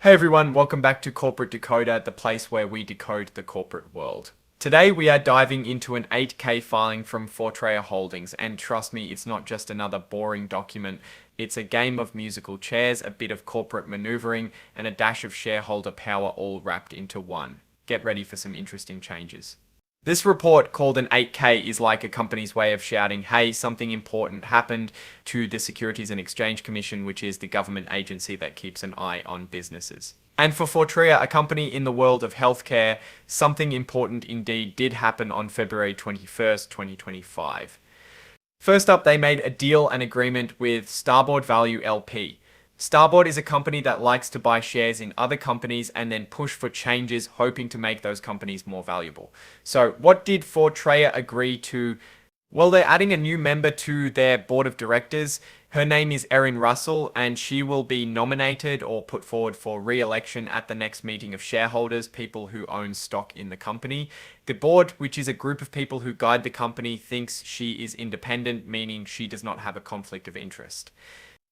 Hey everyone, welcome back to Corporate Decoder, the place where we decode the corporate world. Today we are diving into an 8K filing from Fortrea Holdings, and trust me, it's not just another boring document. It's a game of musical chairs, a bit of corporate maneuvering, and a dash of shareholder power all wrapped into one. Get ready for some interesting changes. This report, called an 8K, is like a company's way of shouting, hey, something important happened, to the Securities and Exchange Commission, which is the government agency that keeps an eye on businesses. And for Fortrea, a company in the world of healthcare, something important indeed did happen on February 21st, 2025. First up, they made a deal and agreement with Starboard Value LP. Starboard is a company that likes to buy shares in other companies and then push for changes, hoping to make those companies more valuable. So what did Fortrea agree to? Well, they're adding a new member to their board of directors. Her name is Erin Russell, and she will be nominated or put forward for re-election at the next meeting of shareholders, people who own stock in the company. The board, which is a group of people who guide the company, thinks she is independent, meaning she does not have a conflict of interest.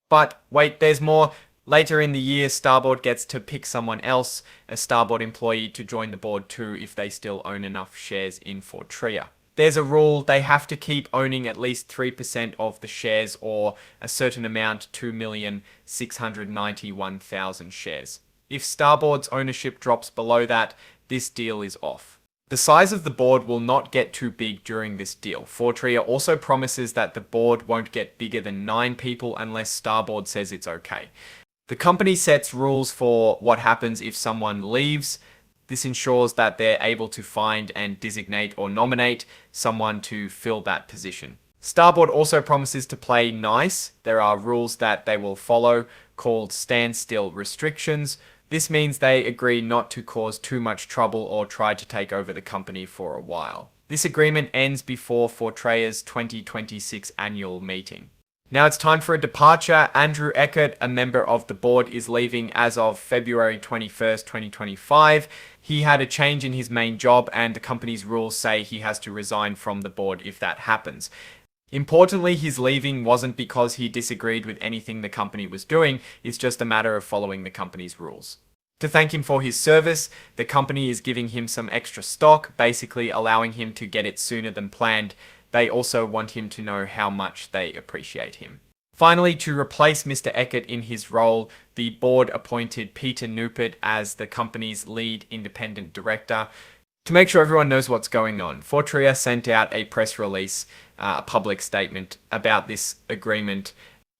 But wait, there's more. Later in the year, Starboard gets to pick someone else, a Starboard employee, to join the board too if they still own enough shares in Fortrea. There's a rule, they have to keep owning at least 3% of the shares, or a certain amount, 2,691,000 shares. If Starboard's ownership drops below that, this deal is off. The size of the board will not get too big during this deal. Fortrea also promises that the board won't get bigger than 9 people unless Starboard says it's okay. The company sets rules for what happens if someone leaves. This ensures that they're able to find and designate or nominate someone to fill that position. Starboard also promises to play nice. There are rules that they will follow called standstill restrictions. This means they agree not to cause too much trouble or try to take over the company for a while. This agreement ends before Fortrea's 2026 annual meeting. Now it's time for a departure. Andrew Eckert, a member of the board, is leaving as of February 21st, 2025. He had a change in his main job, and the company's rules say he has to resign from the board if that happens. Importantly, his leaving wasn't because he disagreed with anything the company was doing, it's just a matter of following the company's rules. To thank him for his service, the company is giving him some extra stock, basically allowing him to get it sooner than planned. They also want him to know how much they appreciate him. Finally, to replace Mr. Eckert in his role, the board appointed Peter Neupert as the company's lead independent director. To make sure everyone knows what's going on, Fortrea sent out a press release, a public statement about this agreement.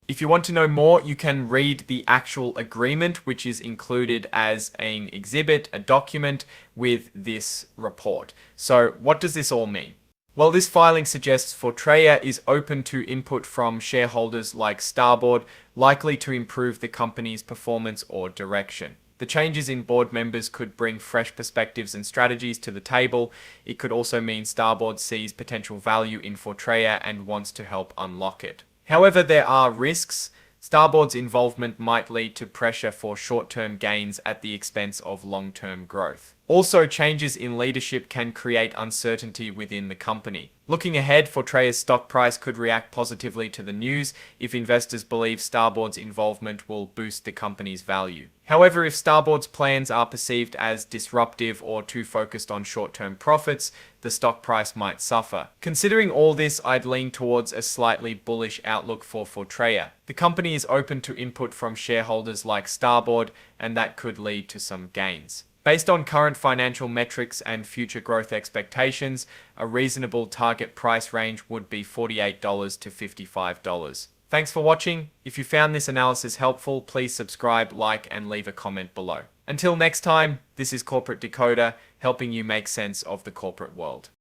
If you want to know more, you can read the actual agreement, which is included as an exhibit, a document with this report. So what does this all mean? Well, this filing suggests Fortrea is open to input from shareholders like Starboard, likely to improve the company's performance or direction. The changes in board members could bring fresh perspectives and strategies to the table. It could also mean Starboard sees potential value in Fortrea and wants to help unlock it. However, there are risks. Starboard's involvement might lead to pressure for short-term gains at the expense of long-term growth. Also, changes in leadership can create uncertainty within the company. Looking ahead, Fortrea's stock price could react positively to the news if investors believe Starboard's involvement will boost the company's value. However, if Starboard's plans are perceived as disruptive or too focused on short-term profits, the stock price might suffer. Considering all this, I'd lean towards a slightly bullish outlook for Fortrea. The company is open to input from shareholders like Starboard, and that could lead to some gains. Based on current financial metrics and future growth expectations, a reasonable target price range would be $48 to $55. Thanks for watching. If you found this analysis helpful, please subscribe, like, and leave a comment below. Until next time, this is Corporate Decoder, helping you make sense of the corporate world.